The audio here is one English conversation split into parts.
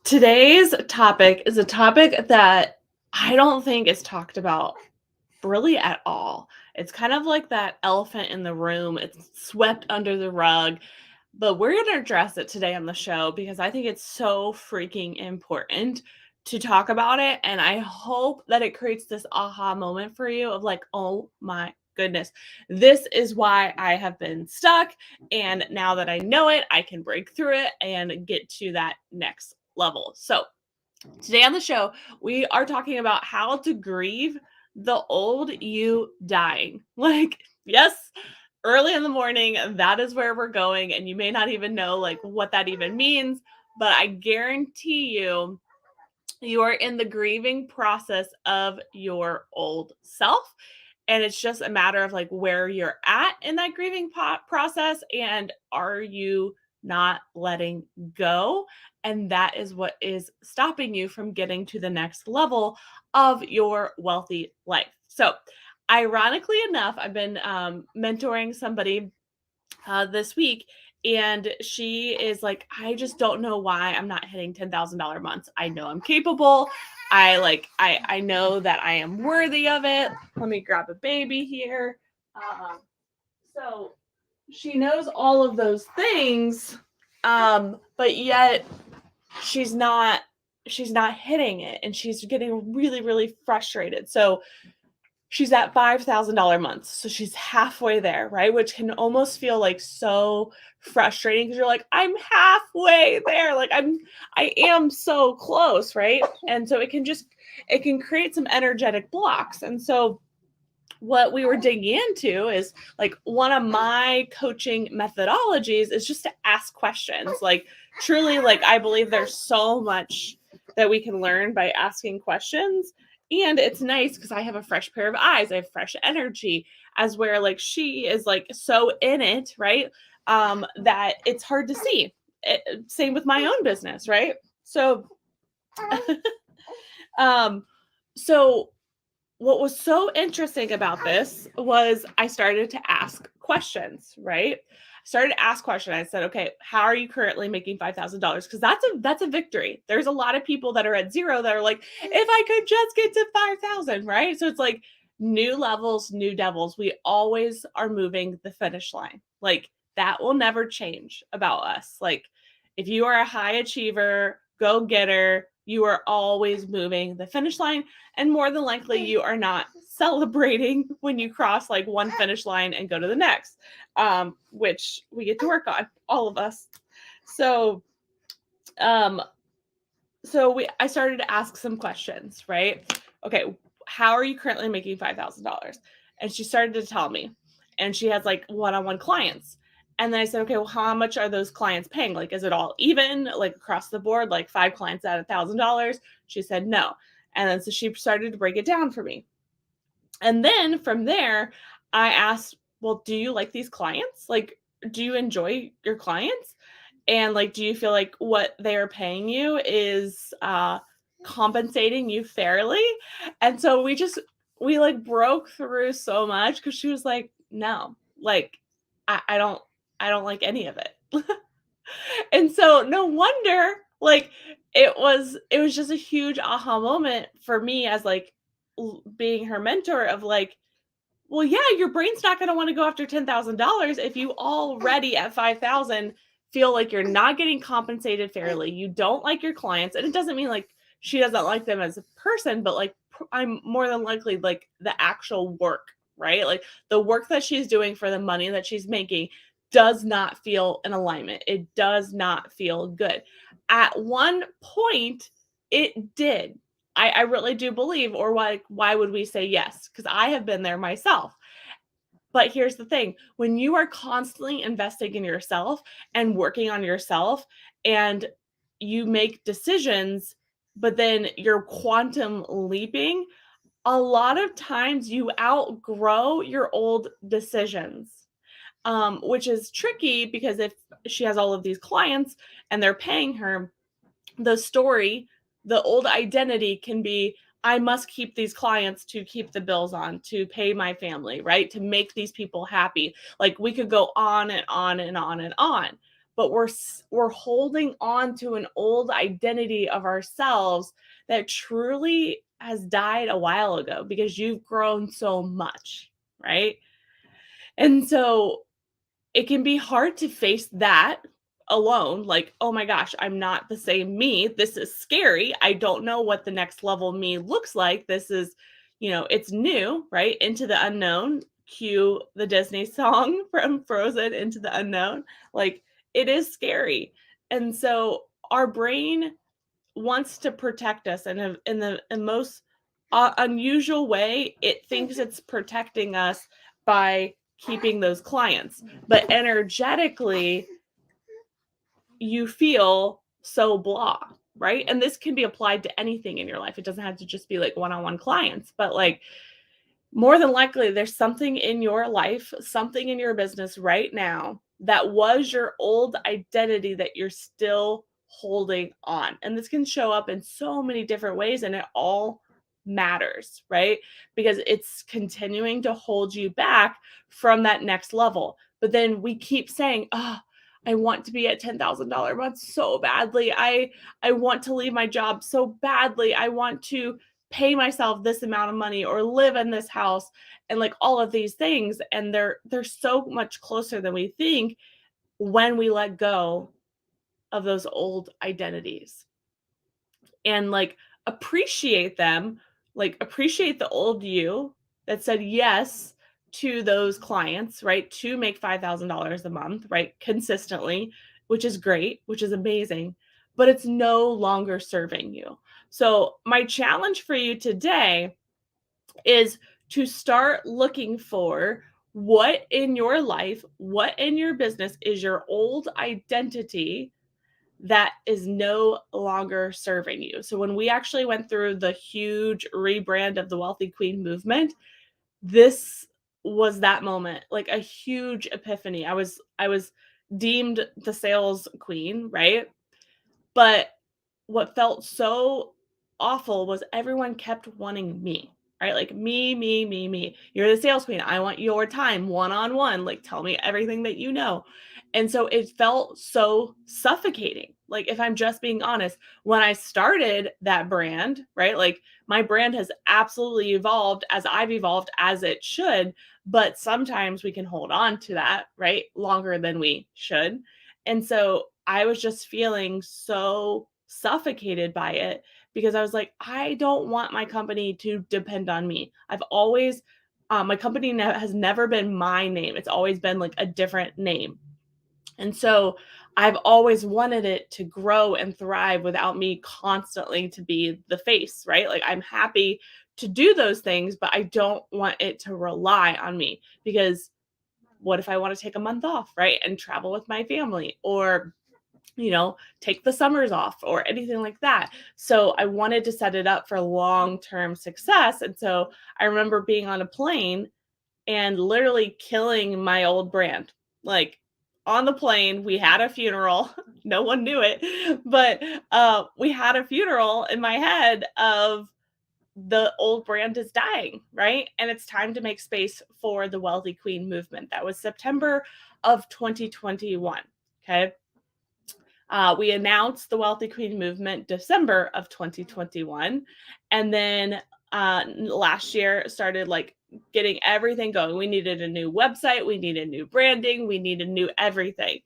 Today's topic is a topic that I don't think is talked about really at all. It's kind of like that elephant in the room. It's swept under the rug, but we're going to address it today on the show because I think it's so freaking important to talk about it. And I hope that it creates this aha moment for you of like, oh my goodness, this is why I have been stuck. And now that I know it, I can break through it and get to that next level. So, today on the show, we are talking about how to grieve the old you dying. Like, yes, early in the morning, that is where we're going. And you may not even know like what that even means, but I guarantee you are in the grieving process of your old self. And it's just a matter of like where you're at in that grieving process. And are you not letting go? And that is what is stopping you from getting to the next level of your wealthy life. So, ironically enough, I've been mentoring somebody this week, and she is like, I just don't know why I'm not hitting $10,000 months. I know I'm capable. I know that I am worthy of it. Let me grab a baby here. So she knows all of those things, but yet she's not she's not hitting it, and she's getting really, really frustrated. So she's at $5,000 months. So she's halfway there, right? Which can almost feel like so frustrating because you're like, I'm halfway there. Like I am so close, right? And so it can create some energetic blocks. And so what we were digging into is like one of my coaching methodologies is just to ask questions. Like truly, like I believe there's so much that we can learn by asking questions. And it's nice because I have a fresh pair of eyes. I have fresh energy, as where like she is like so in it, right? That it's hard to see. Same with my own business, right? So um so what was so interesting about this was I started to ask questions, right? I started to ask questions. I said, okay, how are you currently making $5,000? Because that's a victory. There's a lot of people that are at zero that are like, if I could just get to 5,000, right? So it's like new levels, new devils. We always are moving the finish line. Like that will never change about us. Like if you are a high achiever, go getter, you are always moving the finish line. And more than likely, you are not celebrating when you cross like one finish line and go to the next, which we get to work on, all of us. So, um, I started to ask some questions, right? Okay, how are you currently making $5,000? And she started to tell me, and she has like one-on-one clients. And then I said, okay, well, how much are those clients paying? Like, is it all even, like across the board, like 5 clients at $1,000? She said no. And then so she started to break it down for me. And then from there, I asked, well, do you like these clients? Like, do you enjoy your clients? And like, do you feel like what they are paying you is compensating you fairly? And so we like broke through so much because she was like, no, like I don't like any of it. And so no wonder like it was just a huge aha moment for me as like being her mentor of like, well, yeah, your brain's not going to want to go after $10,000 if you already at 5,000 feel like you're not getting compensated fairly. You don't like your clients, and it doesn't mean like she doesn't like them as a person, but like I'm more than likely like the actual work, right? Like the work that she's doing for the money that she's making does not feel in alignment. It does not feel good. At one point, it did. I really do believe, or why would we say yes? Because I have been there myself. But here's the thing, when you are constantly investing in yourself and working on yourself, and you make decisions, but then you're quantum leaping, a lot of times you outgrow your old decisions. Which is tricky because if she has all of these clients and they're paying her, the old identity can be, I must keep these clients to keep the bills on, to pay my family, right? To make these people happy. Like we could go on and on and on and on. but we're holding on to an old identity of ourselves that truly has died a while ago because you've grown so much, right? And so it can be hard to face that alone. Like, oh my gosh, I'm not the same me. This is scary. I don't know what the next level me looks like. This is, it's new, right? Into the unknown. Cue the Disney song from Frozen, Into the Unknown. Like, it is scary. And so our brain wants to protect us in the most unusual way. It thinks it's protecting us by keeping those clients, but energetically you feel so blah, right? And this can be applied to anything in your life. It doesn't have to just be like one-on-one clients, but like more than likely there's something in your life, something in your business right now that was your old identity that you're still holding on. And this can show up in so many different ways, and it all matters, right? Because it's continuing to hold you back from that next level. But then we keep saying, "Oh, I want to be at $10,000 a month so badly. I want to leave my job so badly. I want to pay myself this amount of money or live in this house," and like all of these things, and they're so much closer than we think when we let go of those old identities and like appreciate them, like appreciate the old you that said yes to those clients, right? To make $5,000 a month, right? Consistently, which is great, which is amazing, but it's no longer serving you. So, my challenge for you today is to start looking for what in your life, what in your business is your old identity that is no longer serving you. So when we actually went through the huge rebrand of the Wealthy Queen movement, this was that moment, like a huge epiphany. I was deemed the sales queen, right? But what felt so awful was everyone kept wanting me, right? Like me, me, me, me. You're the sales queen. I want your time one on one. Like, tell me everything that you know. And so it felt so suffocating. Like, if I'm just being honest, when I started that brand, right? Like, my brand has absolutely evolved as I've evolved as it should. But sometimes we can hold on to that, right? Longer than we should. And so I was just feeling so suffocated by it because I was like, I don't want my company to depend on me. I've always, my company has never been my name. It's always been like a different name. And so I've always wanted it to grow and thrive without me constantly to be the face, right? Like, I'm happy to do those things, but I don't want it to rely on me because what if I want to take a month off, right? And travel with my family, or take the summers off or anything like that. So I wanted to set it up for long-term success. And so I remember being on a plane and literally killing my old brand. Like, on the plane, we had a funeral. No one knew it, but we had a funeral in my head of the old brand is dying, right? And it's time to make space for the Wealthy Queen movement. That was September of 2021. Okay. We announced the Wealthy Queen movement December of 2021. And then last year started like getting everything going. We needed a new website. We needed new branding. We needed new everything.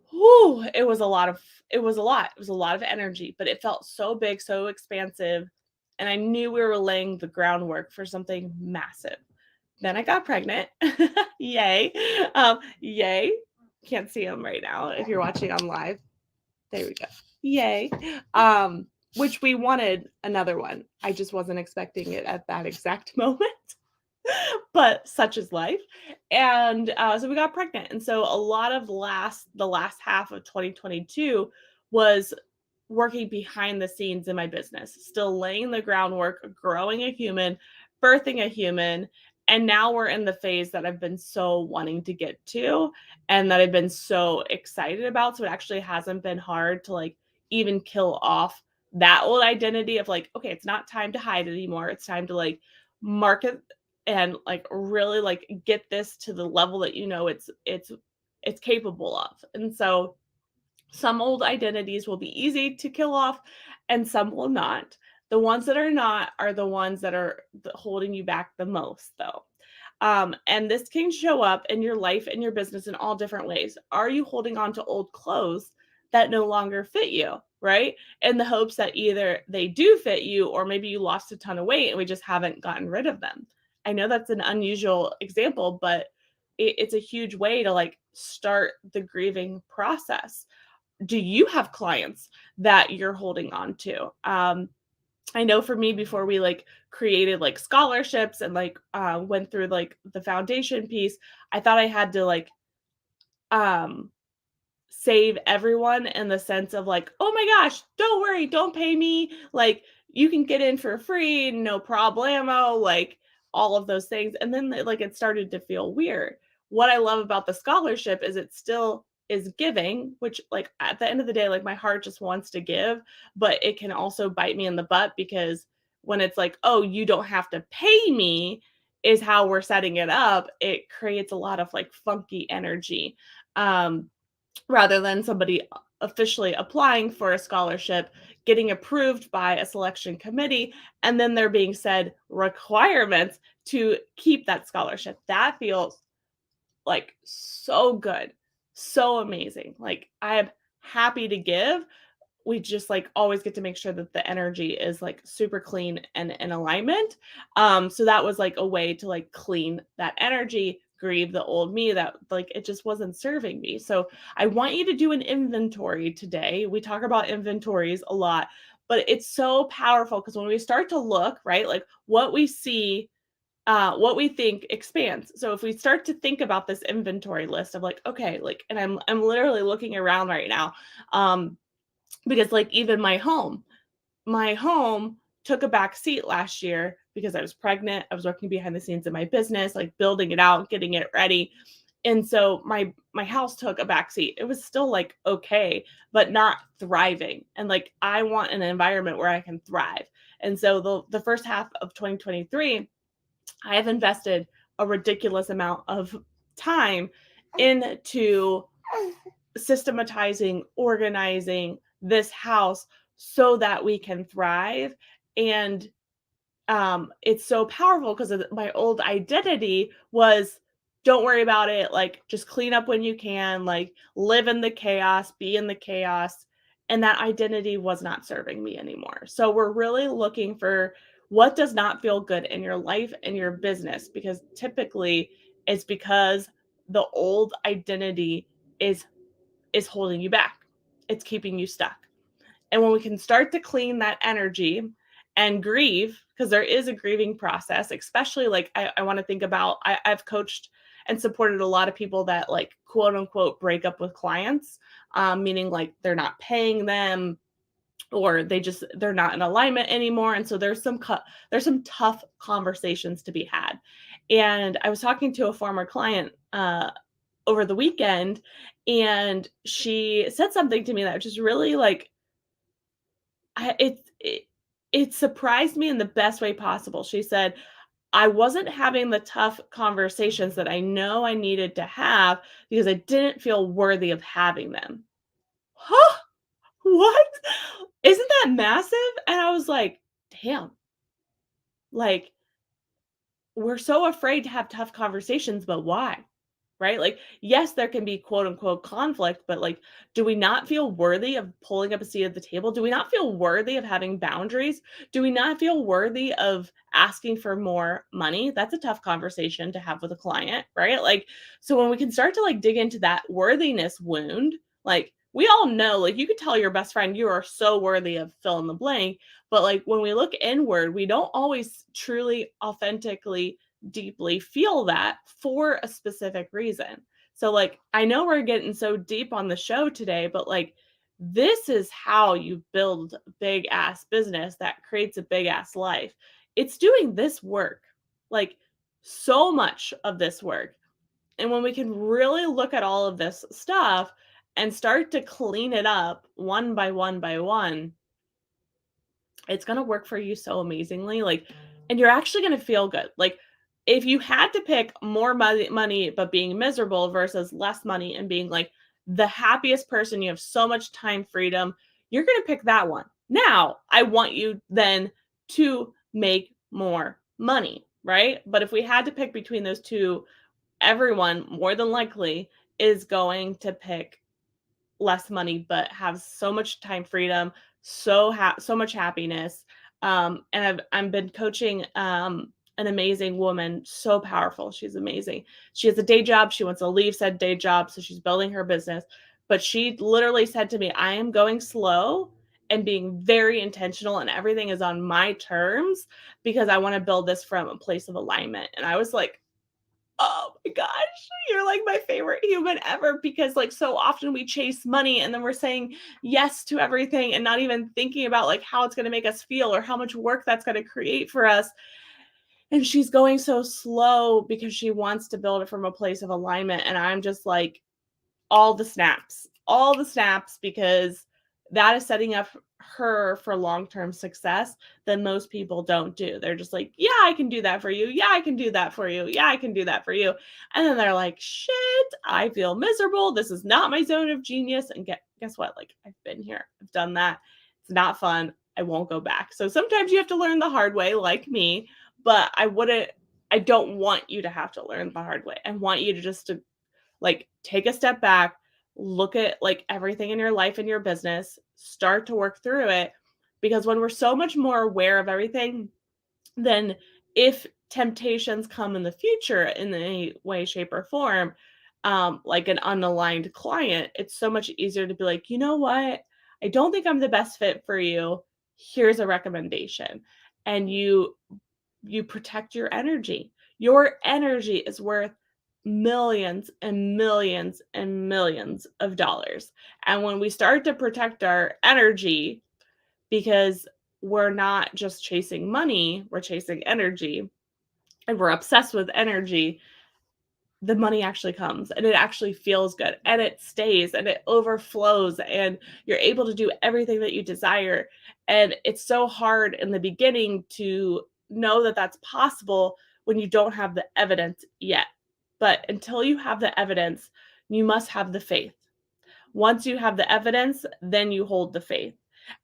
Whew, it was a lot. It was a lot of energy, but it felt so big, so expansive. And I knew we were laying the groundwork for something massive. Then I got pregnant. Yay. Yay. Can't see them right now if you're watching on live. There we go. Yay. Which we wanted another one. I just wasn't expecting it at that exact moment. But such is life. And so we got pregnant. And so a lot of the last half of 2022 was working behind the scenes in my business, still laying the groundwork, growing a human, birthing a human. And now we're in the phase that I've been so wanting to get to and that I've been so excited about. So it actually hasn't been hard to like even kill off that old identity of like, okay, it's not time to hide anymore. It's time to like market and like really like get this to the level that it's capable of. And so Some old identities will be easy to kill off and some will not. The ones that are not are the ones that are holding you back the most, though. And this can show up in your life and your business in all different ways. Are you holding on to old clothes that no longer fit you, right? In the hopes that either they do fit you or maybe you lost a ton of weight and we just haven't gotten rid of them. I know that's an unusual example, but it's a huge way to like start the grieving process. Do you have clients that you're holding on to? I know for me, before we like created like scholarships and like went through like the foundation piece, I thought I had to like um save everyone in the sense of like, oh my gosh, don't worry, don't pay me. Like you can get in for free, no problemo, like all of those things. And then like it started to feel weird. What I love about the scholarship is it still is giving, which like at the end of the day, like my heart just wants to give, but it can also bite me in the butt because when it's like, oh, you don't have to pay me is how we're setting it up, it creates a lot of like funky energy. Um, Rather than somebody officially applying for a scholarship, getting approved by a selection committee, and then there being said requirements to keep that scholarship. That feels like so good, so amazing. Like I am happy to give, we just like always get to make sure that the energy is like super clean and in alignment. So that was like a way to like clean that energy, grieve the old me that like it just wasn't serving me. So I want you to do an inventory today. We talk about inventories a lot, but it's so powerful because when we start to look, right, like what we see, what we think expands. So if we start to think about this inventory list of like, okay, like, and I'm literally looking around right now. Because like even my home took a back seat last year because I was pregnant. I was working behind the scenes in my business, like building it out, getting it ready. And so my house took a back seat. It was still like okay, but not thriving. And like I want an environment where I can thrive. And so the first half of 2023, I have invested a ridiculous amount of time into systematizing, organizing this house so that we can thrive. And it's so powerful because my old identity was don't worry about it, like just clean up when you can, like live in the chaos, be in the chaos. And that identity was not serving me anymore. So we're really looking for what does not feel good in your life and your business, because typically it's because the old identity is holding you back. It's keeping you stuck. And when we can start to clean that energy and grieve, because there is a grieving process, especially like I want to think about, I've coached and supported a lot of people that like quote unquote break up with clients, meaning like they're not paying them or they're not in alignment anymore. And so there's some tough conversations to be had. And I was talking to a former client over the weekend, and she said something to me that just really like I, it surprised me in the best way possible. She said, I wasn't having the tough conversations that I know I needed to have because I didn't feel worthy of having them. Huh? What? Isn't that massive? And I was like, damn, like we're so afraid to have tough conversations, but why? Right? Like, yes, there can be quote unquote conflict, but like, do we not feel worthy of pulling up a seat at the table? Do we not feel worthy of having boundaries? Do we not feel worthy of asking for more money? That's a tough conversation to have with a client, right? Like, so when we can start to like dig into that worthiness wound, like, we all know, like, you could tell your best friend you are so worthy of fill in the blank. But like, when we look inward, we don't always truly, authentically deeply feel that for a specific reason. So like I know we're getting so deep on the show today, but like this is how you build a big ass business that creates a big ass life. It's doing this work. Like so much of this work. And when we can really look at all of this stuff and start to clean it up one by one by one, it's going to work for you so amazingly. Like, and you're actually going to feel good. Like, if you had to pick more money but being miserable versus less money and being like the happiest person, you have so much time freedom, you're going to pick that one. Now, I want you then to make more money, right? But if we had to pick between those two, everyone more than likely is going to pick less money but have so much time freedom, so much happiness. And I've been coaching an amazing woman, so powerful. She's amazing. She has a day job. She wants to leave said day job, so she's building her business. But she literally said to me, I am going slow and being very intentional, and everything is on my terms because I want to build this from a place of alignment. And I was like, oh my gosh, you're like my favorite human ever, because like so often we chase money and then we're saying yes to everything and not even thinking about like how it's going to make us feel or how much work that's going to create for us. And she's going so slow because she wants to build it from a place of alignment. And I'm just like, all the snaps, because that is setting up her for long-term success that most people don't do. They're just like, yeah, I can do that for you. Yeah, I can do that for you. Yeah, I can do that for you. And then they're like, shit, I feel miserable. This is not my zone of genius. And guess what? Like, I've been here. I've done that. It's not fun. I won't go back. So sometimes you have to learn the hard way, like me, but I don't want you to have to learn the hard way. I want you to just to like take a step back, look at like everything in your life and your business, start to work through it. Because when we're so much more aware of everything, then if temptations come in the future in any way, shape, or form, like an unaligned client, it's so much easier to be like, you know what? I don't think I'm the best fit for you. Here's a recommendation. And you protect your energy. Your energy is worth millions and millions and millions of dollars. And when we start to protect our energy, because we're not just chasing money, we're chasing energy, and we're obsessed with energy, the money actually comes and it actually feels good and it stays and it overflows and you're able to do everything that you desire. And it's so hard in the beginning to know that that's possible when you don't have the evidence yet. But until you have the evidence, you must have the faith. Once you have the evidence, then you hold the faith.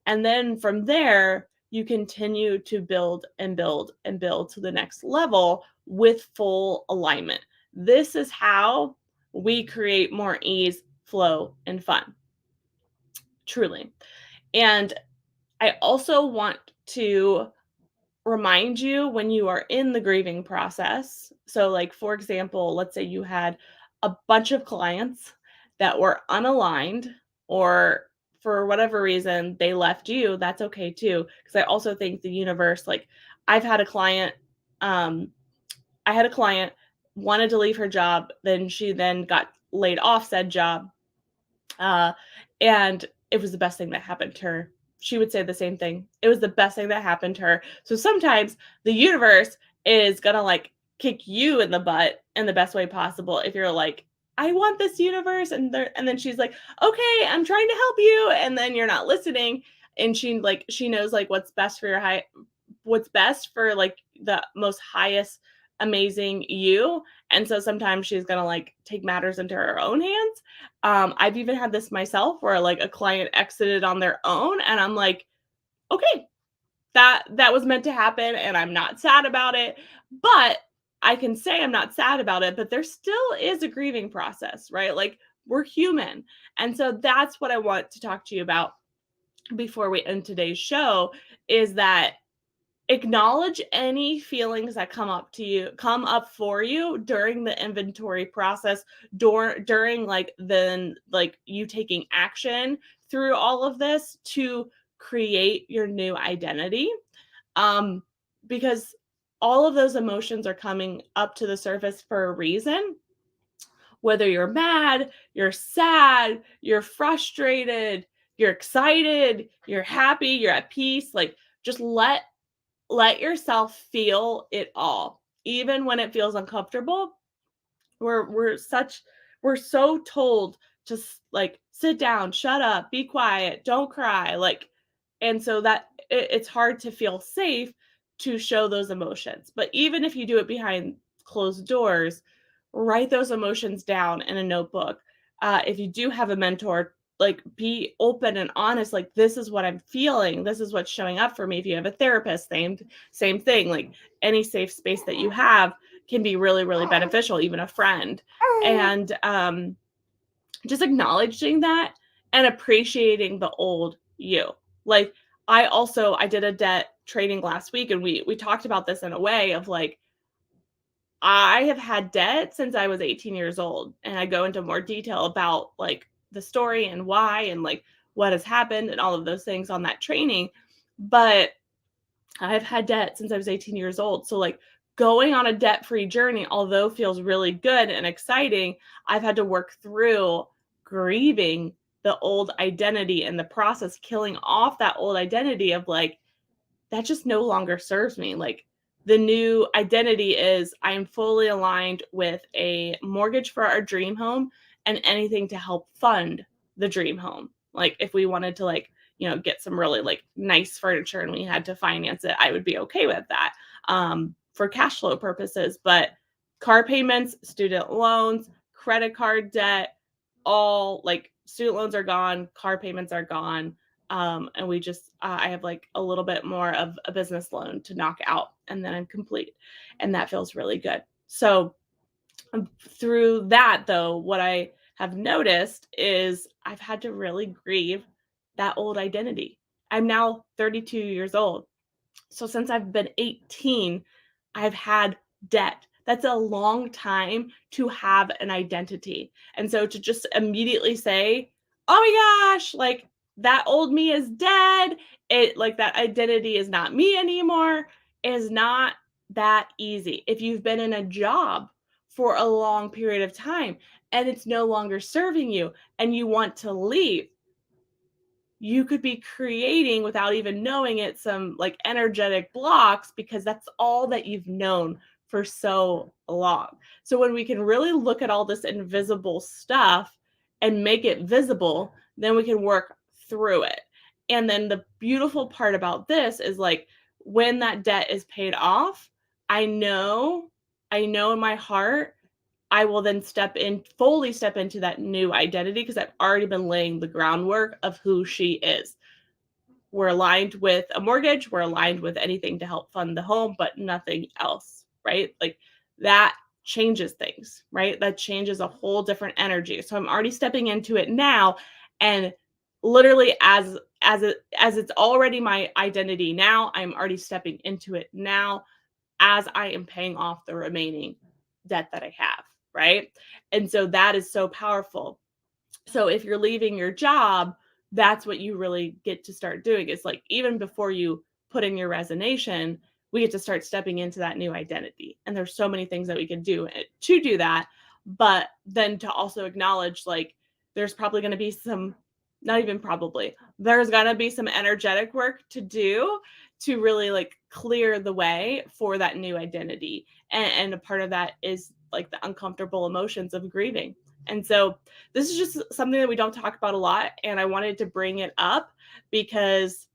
And then from there, you continue to build and build and build to the next level with full alignment. This is how we create more ease, flow, and fun. Truly. And I also want to remind you when you are in the grieving process. So, like, for example, let's say you had a bunch of clients that were unaligned, or for whatever reason they left you. That's okay too. Because I also think the universe, like, I've had a client, um, I had a client wanted to leave her job, then she then got laid off said job. Uh, and it was the best thing that happened to her. She would say the same thing. It was the best thing that happened to her. So sometimes the universe is gonna like kick you in the butt in the best way possible if you're like, I want this universe, and then she's like, okay, I'm trying to help you, and then you're not listening, and she knows like what's best for like the most highest amazing you. And so sometimes she's gonna like take matters into her own hands. I've even had this myself where like a client exited on their own, and I'm like, okay, that was meant to happen, and I'm not sad about it. But I can say I'm not sad about it, but there still is a grieving process, right? Like, we're human. And so that's what I want to talk to you about before we end today's show, is that acknowledge any feelings that come up for you during the inventory process, during like you taking action through all of this to create your new identity. um because all of those emotions are coming up to the surface for a reason. Whether you're mad, you're sad, you're frustrated, you're excited, you're happy, you're at peace, like, just let yourself feel it all, even when it feels uncomfortable. We're so told to like sit down, shut up, be quiet, don't cry, like, and so that it's hard to feel safe to show those emotions. But even if you do it behind closed doors, write those emotions down in a notebook. if you do have a mentor, like be open and honest, like this is what I'm feeling, this is what's showing up for me. If you have a therapist, same thing. Like any safe space that you have can be really, really beneficial, even a friend. And just acknowledging that and appreciating the old you. Like I did a debt training last week, and we talked about this in a way of like, I have had debt since I was 18 years old, and I go into more detail about like the story and why and like what has happened and all of those things on that training. But I've had debt since I was 18 years old. So like going on a debt-free journey, although feels really good and exciting, I've had to work through grieving the old identity and the process, killing off that old identity of like, that just no longer serves me. Like the new identity is I am fully aligned with a mortgage for our dream home and anything to help fund the dream home. Like if we wanted to like, get some really like nice furniture and we had to finance it, I would be okay with that for cash flow purposes. But car payments, student loans, credit card debt, all like student loans are gone, car payments are gone. And we just, I have like a little bit more of a business loan to knock out, and then I'm complete. And that feels really good. So through that, though, what I have noticed is I've had to really grieve that old identity. I'm now 32 years old. So since I've been 18, I've had debt. That's a long time to have an identity. And so to just immediately say, oh my gosh, like that old me is dead. It like that identity is not me anymore is not that easy. If you've been in a job for a long period of time and it's no longer serving you and you want to leave, you could be creating without even knowing it some like energetic blocks because that's all that you've known for so long. So when we can really look at all this invisible stuff and make it visible, then we can work through it. And then the beautiful part about this is like when that debt is paid off, I know in my heart I will then fully step into that new identity because I've already been laying the groundwork of who she is. We're aligned with a mortgage, we're aligned with anything to help fund the home, but nothing else, right? Like that changes things, right? That changes a whole different energy. So I'm already stepping into it now, and literally as it's already my identity now, I'm already stepping into it now as I am paying off the remaining debt that I have, right? And so that is so powerful. So if you're leaving your job, that's what you really get to start doing. It's like even before you put in your resignation, we get to start stepping into that new identity. And there's so many things that we can do to do that. But then to also acknowledge like there's probably going to be some, not even probably, there's going to be some energetic work to do to really like clear the way for that new identity. And a part of that is like the uncomfortable emotions of grieving. And so this is just something that we don't talk about a lot. And I wanted to bring it up because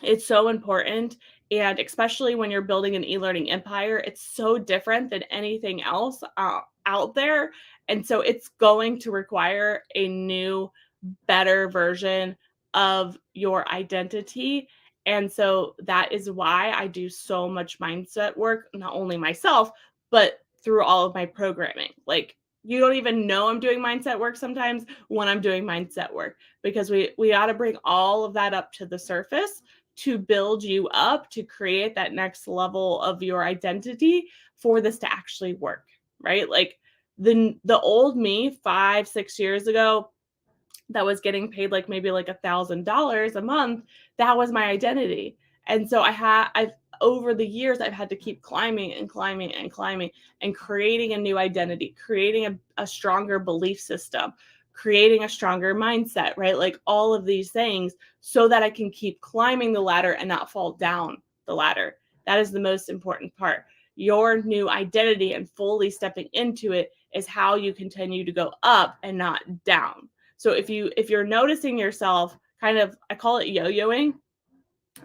it's so important. And especially when you're building an e-learning empire, it's so different than anything else out there. And so it's going to require a new, better version of your identity. And so that is why I do so much mindset work, not only myself, but through all of my programming. Like you don't even know I'm doing mindset work sometimes when I'm doing mindset work, because we ought to bring all of that up to the surface to build you up to create that next level of your identity for this to actually work, right? Like the old me 5-6 years ago that was getting paid like maybe like $1,000 a month, that was my identity. And so I've over the years I've had to keep climbing and climbing and climbing and creating a new identity, creating a stronger belief system, creating a stronger mindset, right? Like all of these things so that I can keep climbing the ladder and not fall down the ladder. That is the most important part. Your new identity and fully stepping into it is how you continue to go up and not down. So if you're noticing yourself kind of, I call it yo-yoing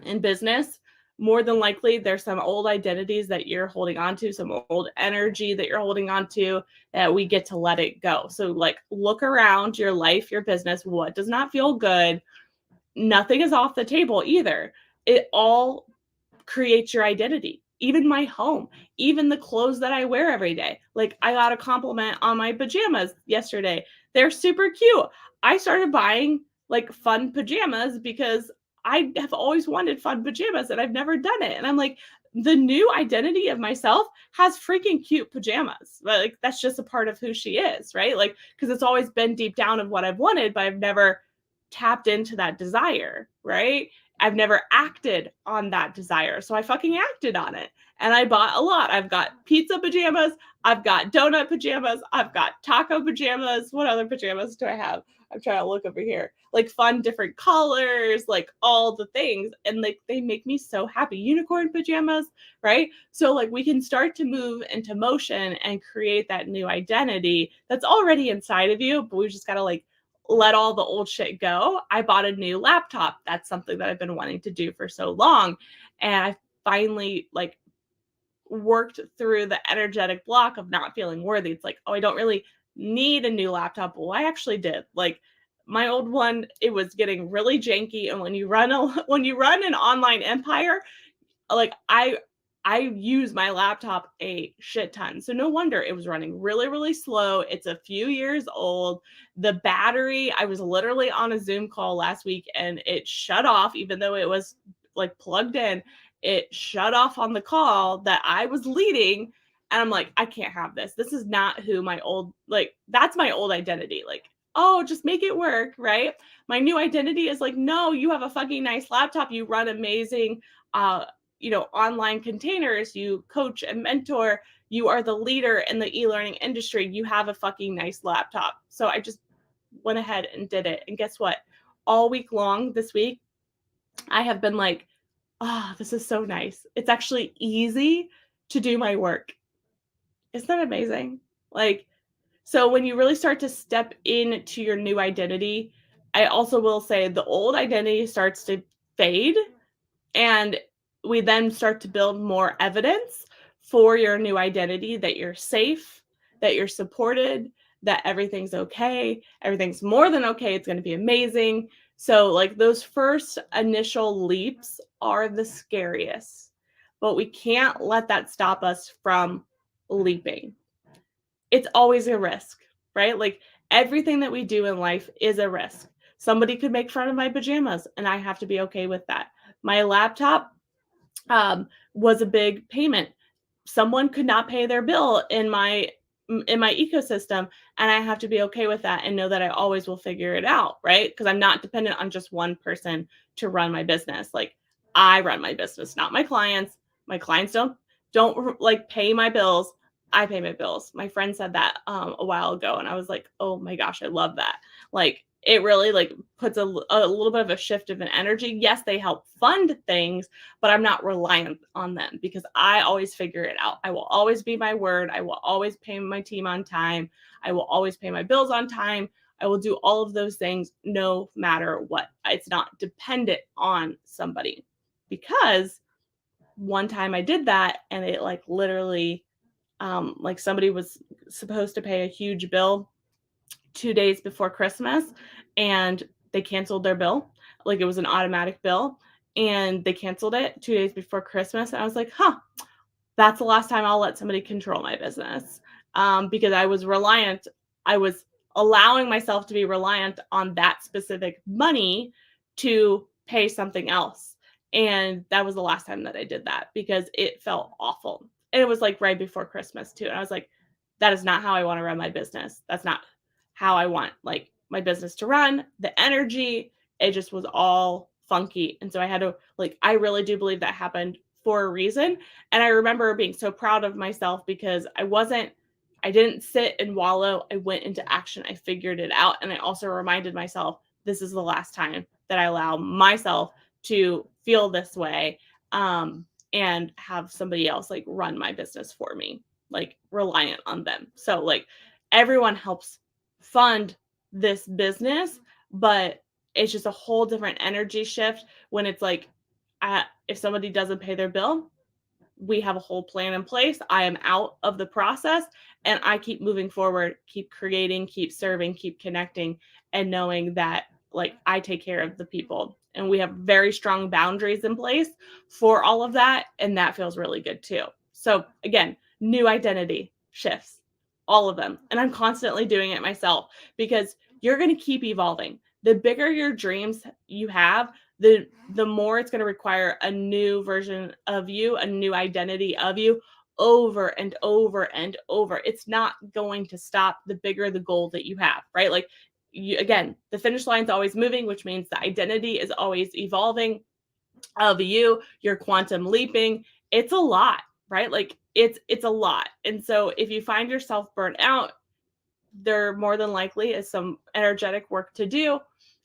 in business, more than likely there's some old identities that you're holding on to, some old energy that you're holding on to, that we get to let it go. So like look around your life, your business, what does not feel good. Nothing is off the table either. It all creates your identity. Even my home, even the clothes that I wear every day. Like I got a compliment on my pajamas yesterday. They're super cute. I started buying like fun pajamas because I have always wanted fun pajamas and I've never done it. And I'm like, the new identity of myself has freaking cute pajamas. Like that's just a part of who she is, right? Like, because it's always been deep down of what I've wanted, but I've never tapped into that desire, right? I've never acted on that desire. So I fucking acted on it. And I bought a lot. I've got pizza pajamas. I've got donut pajamas. I've got taco pajamas. What other pajamas do I have? I'm trying to look over here. Like fun, different colors, like all the things. And like they make me so happy. Unicorn pajamas, right? So like we can start to move into motion and create that new identity that's already inside of you, but we just got to like let all the old shit go. I bought a new laptop. That's something that I've been wanting to do for so long. And I finally like worked through the energetic block of not feeling worthy. It's like, oh, I don't really need a new laptop. Well, I actually did. Like my old one, it was getting really janky. And when you run an online empire, like I use my laptop a shit ton. So no wonder it was running really, really slow. It's a few years old. The battery, I was literally on a Zoom call last week and it shut off, even though it was like plugged in. It shut off on the call that I was leading. And I'm like, I can't have this. This is not who my old, like, that's my old identity. Like, oh, just make it work, right? My new identity is like, no, you have a fucking nice laptop. You run amazing online containers, you coach and mentor, you are the leader in the e-learning industry, you have a fucking nice laptop. So I just went ahead and did it. And guess what? All week long this week, I have been like, oh, this is so nice. It's actually easy to do my work. Isn't that amazing? Like, so when you really start to step into your new identity, I also will say the old identity starts to fade. And we then start to build more evidence for your new identity that you're safe, that you're supported, that everything's okay. Everything's more than okay. It's going to be amazing. So, like, those first initial leaps are the scariest, but we can't let that stop us from leaping. It's always a risk, right? Like, everything that we do in life is a risk. Somebody could make fun of my pajamas, and I have to be okay with that. My laptop was a big payment. Someone could not pay their bill in my ecosystem, and I have to be okay with that and know that I always will figure it out, right? Because I'm not dependent on just one person to run my business. Like I run my business, not my clients. My clients don't like pay my bills. I pay my bills. My friend said that a while ago, and I was like, oh my gosh, I love that. Like it really like puts a little bit of a shift of an energy. Yes, they help fund things, but I'm not reliant on them because I always figure it out. I will always be my word. I will always pay my team on time. I will always pay my bills on time. I will do all of those things no matter what. It's not dependent on somebody because one time I did that and it like literally like somebody was supposed to pay a huge bill 2 days before Christmas and they canceled their bill. Like it was an automatic bill and they canceled it 2 days before Christmas. And I was like, huh, that's the last time I'll let somebody control my business. Because I was reliant, I was allowing myself to be reliant on that specific money to pay something else. And that was the last time that I did that because it felt awful. And it was like right before Christmas too. And I was like, that is not how I want to run my business. That's not how I want like my business to run. The energy, it just was all funky. And so I had to like, I really do believe that happened for a reason. And I remember being so proud of myself because I didn't sit and wallow. I went into action. I figured it out. And I also reminded myself, this is the last time that I allow myself to feel this way and have somebody else like run my business for me, like reliant on them. So like everyone helps fund this business, but it's just a whole different energy shift when it's like If somebody doesn't pay their bill, we have a whole plan in place. I am out of the process and I keep moving forward, keep creating, keep serving, keep connecting, and knowing that like I take care of the people. And we have very strong boundaries in place for all of that. And that feels really good too. So, again, new identity shifts, all of them. And I'm constantly doing it myself because you're going to keep evolving. The bigger your dreams you have, the more it's going to require a new version of you, a new identity of you over and over and over. It's not going to stop the bigger the goal that you have, right? Like you, again, the finish line's always moving, which means the identity is always evolving of you. You're quantum leaping. It's a lot, right? Like it's a lot. And so if you find yourself burnt out, there more than likely is some energetic work to do.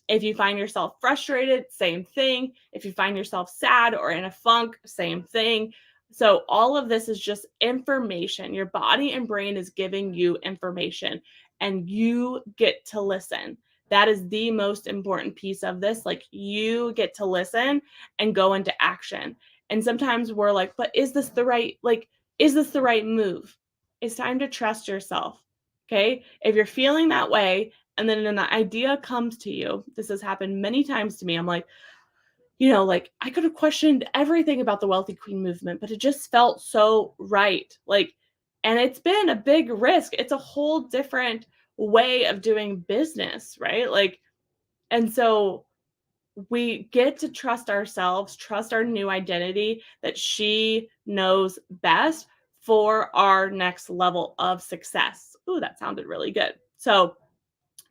If you find yourself frustrated, same thing. If you find yourself sad or in a funk, same thing. So, all of this is just information. Your body and brain is giving you information, and you get to listen. That is the most important piece of this. Like, you get to listen and go into action. And sometimes we're like, but is this the right, is this the right move? It's time to trust yourself. Okay. If you're feeling that way, and then an idea comes to you, this has happened many times to me. I'm like, like I could have questioned everything about the wealthy queen movement, but it just felt so right. Like, and it's been a big risk. It's a whole different way of doing business, right? Like, and so we get to trust ourselves, trust our new identity that she knows best for our next level of success. Ooh, that sounded really good. So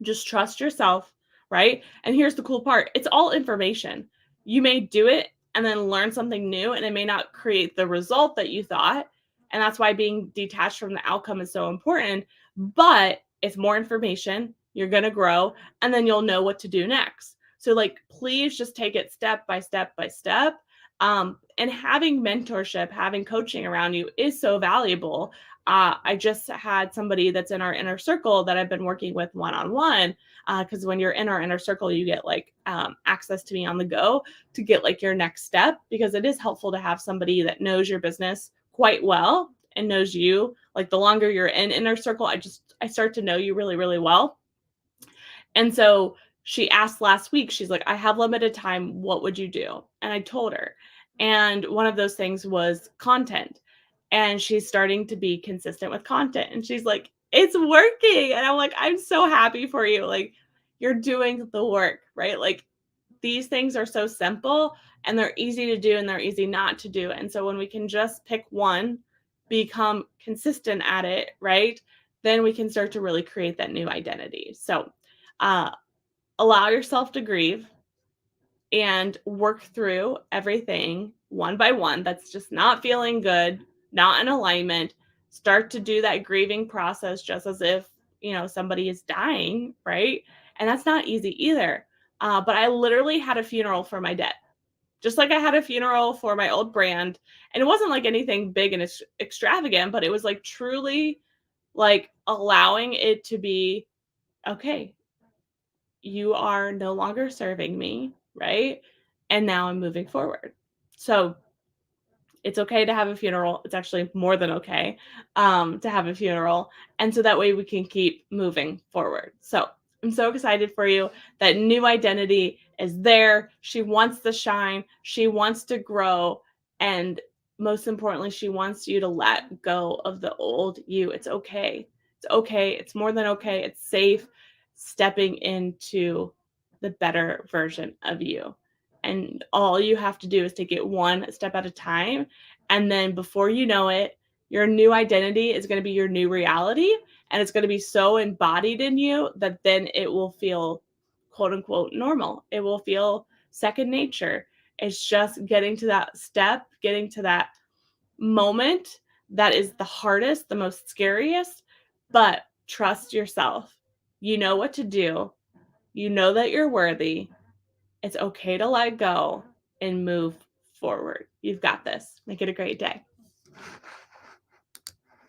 just trust yourself, right? And here's the cool part. It's all information. You may do it and then learn something new, and it may not create the result that you thought. And that's why being detached from the outcome is so important. But it's more information. You're going to grow, and then you'll know what to do next. So, like, please just take it step by step by step. And having mentorship, having coaching around you is so valuable. I just had somebody that's in our inner circle that I've been working with one-on-one, because when you're in our inner circle, you get like access to me on the go to get like your next step, because it is helpful to have somebody that knows your business quite well and knows you. Like the longer you're in inner circle, I start to know you really, really well. And so she asked last week, she's like, I have limited time. What would you do? And I told her. And one of those things was content. And she's starting to be consistent with content. And she's like, it's working. And I'm like, I'm so happy for you. Like, you're doing the work, right? Like, these things are so simple and they're easy to do and they're easy not to do. And so when we can just pick one, become consistent at it, right? Then we can start to really create that new identity. So, uh, allow yourself to grieve and work through everything one by one that's just not feeling good, not in alignment. Start to do that grieving process just as if, somebody is dying, right? And that's not easy either. But I literally had a funeral for my dead, just like I had a funeral for my old brand. And it wasn't like anything big and extravagant, but it was like truly like allowing it to be okay, you are no longer serving me, right? And now I'm moving forward. So it's okay to have a funeral. It's actually more than okay to have a funeral. And so that way we can keep moving forward. So I'm so excited for you. That new identity is there. She wants to shine. She wants to grow. And most importantly, she wants you to let go of the old you. It's okay. It's okay. It's more than okay. It's safe stepping into the better version of you. And all you have to do is take it one step at a time. And then before you know it, your new identity is going to be your new reality. And it's going to be so embodied in you that then it will feel quote unquote normal. It will feel second nature. It's just getting to that step, getting to that moment that is the hardest, the most scariest. But trust yourself. You know what to do. You know that you're worthy. It's okay to let go and move forward. You've got this. Make it a great day.